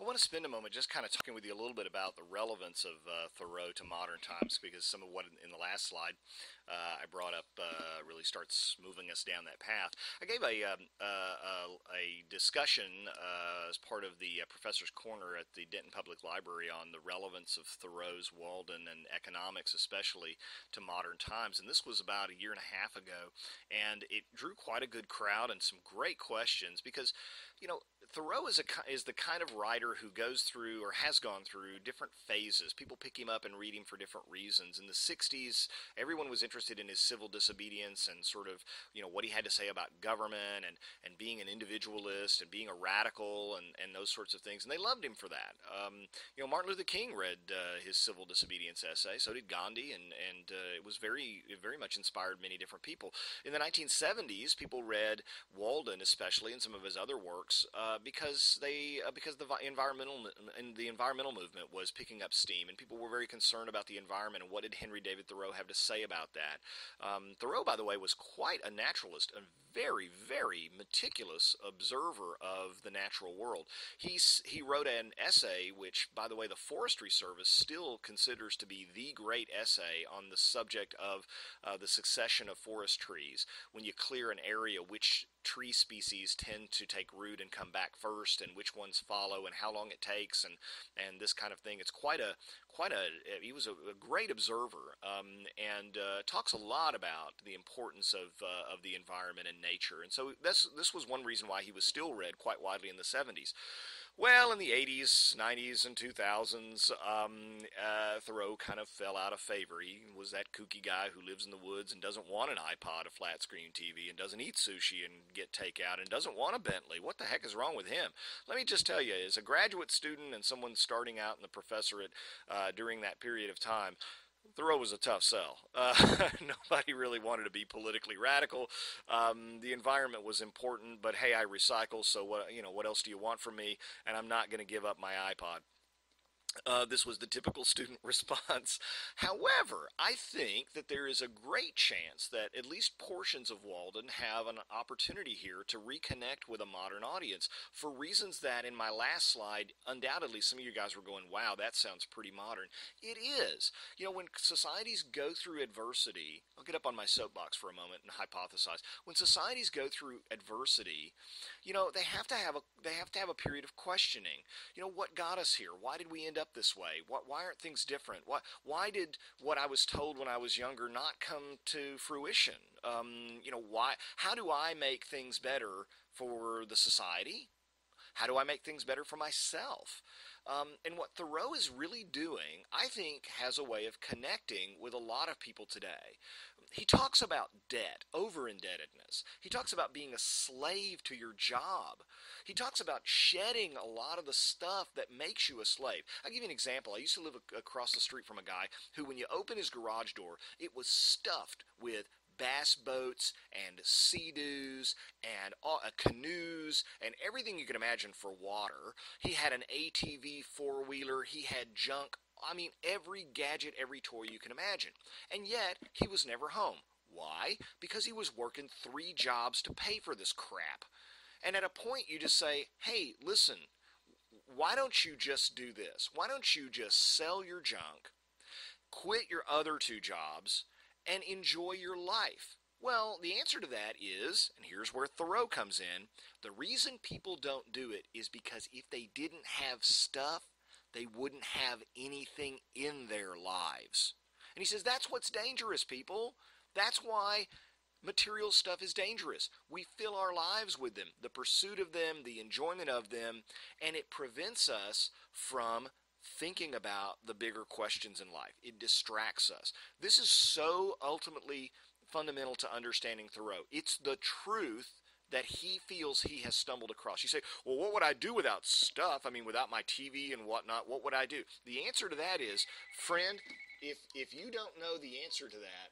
I want to spend a moment just kind of talking with you a little bit about the relevance of Thoreau to modern times, because some of what in the last slide I brought up really starts moving us down that path. I gave a discussion as part of the Professor's Corner at the Denton Public Library on the relevance of Thoreau's Walden and economics, especially to modern times. And this was about a year and a half ago, and it drew quite a good crowd and some great questions because, you know, Thoreau is the kind of writer who goes through or has gone through different phases. People pick him up and read him for different reasons. In the 60s, everyone was interested in his civil disobedience and sort of, what he had to say about government and being an individualist and being a radical and those sorts of things. And they loved him for that. Martin Luther King read his civil disobedience essay. So did Gandhi, and it was it very much inspired many different people. In the 1970s, people read Walden, especially, and some of his other works, because the environmental movement was picking up steam, and people were very concerned about the environment and what did Henry David Thoreau have to say about that. Thoreau, by the way, was quite a naturalist, a very, very meticulous observer of the natural world. He wrote an essay, which, by the way, the Forestry Service still considers to be the great essay on the subject of the succession of forest trees. When you clear an area, which tree species tend to take root and come back first, and which ones follow, and how long it takes, and this kind of thing. It's he was a great observer, and talks a lot about the importance of the environment and nature. And so this was one reason why he was still read quite widely in the 70s. Well, in the 80s, 90s, and 2000s, Thoreau kind of fell out of favor. He was that kooky guy who lives in the woods and doesn't want an iPod, a flat screen TV, and doesn't eat sushi and get takeout, and doesn't want a Bentley. What the heck is wrong with him? Let me just tell you, as a graduate student and someone starting out in the professorate during that period of time, Thoreau was a tough sell. Nobody really wanted to be politically radical. The environment was important, but hey, I recycle, so what else do you want from me? And I'm not going to give up my iPod. This was the typical student response. However, I think that there is a great chance that at least portions of Walden have an opportunity here to reconnect with a modern audience for reasons that in my last slide, undoubtedly some of you guys were going, wow, that sounds pretty modern. It is. When societies go through adversity, I'll get up on my soapbox for a moment and hypothesize. When societies go through adversity, they have to have a period of questioning. What got us here? Why did we end up this way? Why aren't things different? Why did what I was told when I was younger not come to fruition? Why? How do I make things better for the society? How do I make things better for myself? And what Thoreau is really doing, I think, has a way of connecting with a lot of people today. He talks about debt, over-indebtedness. He talks about being a slave to your job. He talks about shedding a lot of the stuff that makes you a slave. I'll give you an example. I used to live across the street from a guy who, when you open his garage door, it was stuffed with bass boats and sea-doos and canoes and everything you can imagine for water. He had an ATV four-wheeler. He had junk. I mean, every gadget, every toy you can imagine. And yet, he was never home. Why? Because he was working 3 jobs to pay for this crap. And at a point, you just say, hey, listen, why don't you just do this? Why don't you just sell your junk, quit your other 2 jobs, and enjoy your life? Well, the answer to that is, and here's where Thoreau comes in, the reason people don't do it is because if they didn't have stuff, they wouldn't have anything in their lives. And he says that's what's dangerous, people. That's why material stuff is dangerous. We fill our lives with them, the pursuit of them, the enjoyment of them, and it prevents us from thinking about the bigger questions in life. It distracts us. This is so ultimately fundamental to understanding Thoreau. It's the truth that he feels he has stumbled across. You say, well, what would I do without stuff? I mean, without my TV and whatnot, what would I do? The answer to that is, friend, if you don't know the answer to that,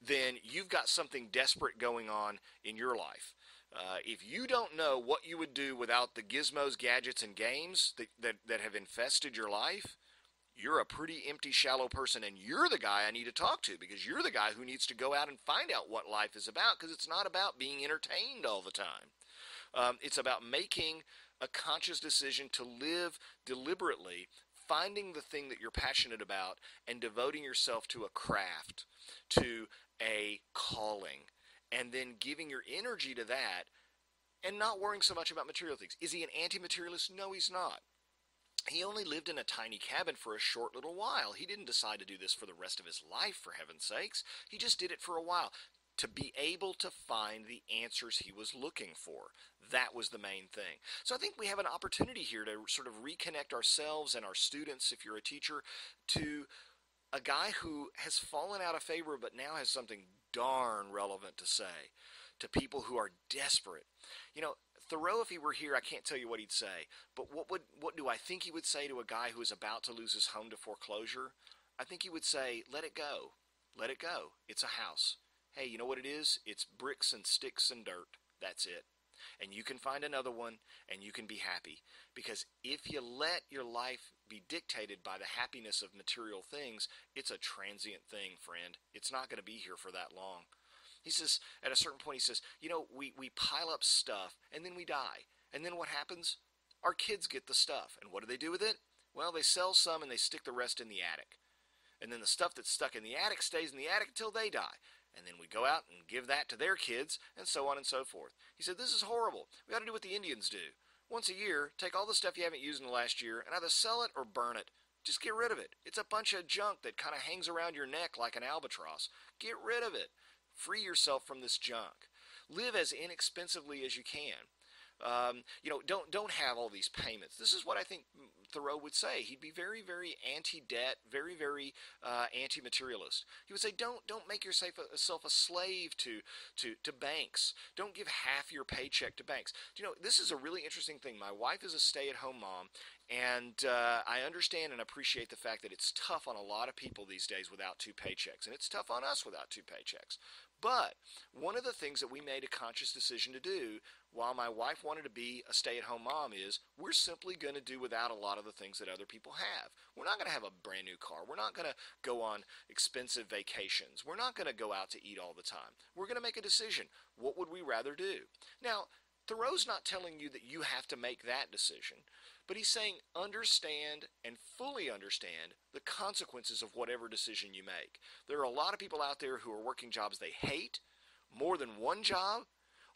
then you've got something desperate going on in your life. If you don't know what you would do without the gizmos, gadgets, and games that have infested your life, you're a pretty empty, shallow person, and you're the guy I need to talk to, because you're the guy who needs to go out and find out what life is about, because it's not about being entertained all the time. It's about making a conscious decision to live deliberately, finding the thing that you're passionate about, and devoting yourself to a craft, to a calling, and then giving your energy to that and not worrying so much about material things. Is he an anti-materialist? No, he's not. He only lived in a tiny cabin for a short little while. He didn't decide to do this for the rest of his life, for heaven's sakes. He just did it for a while to be able to find the answers he was looking for. That was the main thing. So I think we have an opportunity here to sort of reconnect ourselves and our students, if you're a teacher, to a guy who has fallen out of favor but now has something darn relevant to say to people who are desperate. You know, Thoreau, if he were here, I can't tell you what he'd say, but what do I think he would say to a guy who is about to lose his home to foreclosure? I think he would say, let it go. Let it go. It's a house. Hey, you know what it is? It's bricks and sticks and dirt. That's it. And you can find another one and you can be happy. Because if you let your life be dictated by the happiness of material things, it's a transient thing, friend. It's not going to be here for that long. He says, at a certain point, he says, you know, we pile up stuff and then we die. And then what happens? Our kids get the stuff. And what do they do with it? Well, they sell some and they stick the rest in the attic. And then the stuff that's stuck in the attic stays in the attic until they die. And then we go out and give that to their kids, and so on and so forth. He said, this is horrible. We ought to do what the Indians do. Once a year, take all the stuff you haven't used in the last year and either sell it or burn it. Just get rid of it. It's a bunch of junk that kind of hangs around your neck like an albatross. Get rid of it. Free yourself from this junk. Live as inexpensively as you can. You know, don't have all these payments. This is what I think Thoreau would say. He'd be very, very anti-debt, very, very anti-materialist. He would say, don't make yourself a slave to banks. Don't give half your paycheck to banks. You know, this is a really interesting thing. My wife is a stay-at-home mom, and I understand and appreciate the fact that it's tough on a lot of people these days without two paychecks, and it's tough on us without two paychecks. But one of the things that we made a conscious decision to do while my wife wanted to be a stay-at-home mom is we're simply going to do without a lot of the things that other people have. We're not going to have a brand new car. We're not going to go on expensive vacations. We're not going to go out to eat all the time. We're going to make a decision. What would we rather do? Now, Thoreau's not telling you that you have to make that decision, but he's saying understand and fully understand the consequences of whatever decision you make. There are a lot of people out there who are working jobs they hate, more than one job,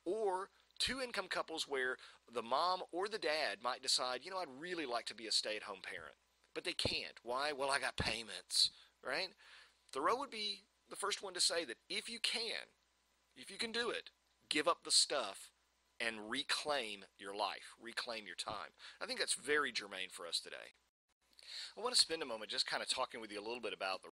or two income couples where the mom or the dad might decide, you know, I'd really like to be a stay-at-home parent, but they can't. Why? Well, I got payments, right? Thoreau would be the first one to say that if you can do it, give up the stuff and reclaim your life, reclaim your time. I think that's very germane for us today. I want to spend a moment just kind of talking with you a little bit about the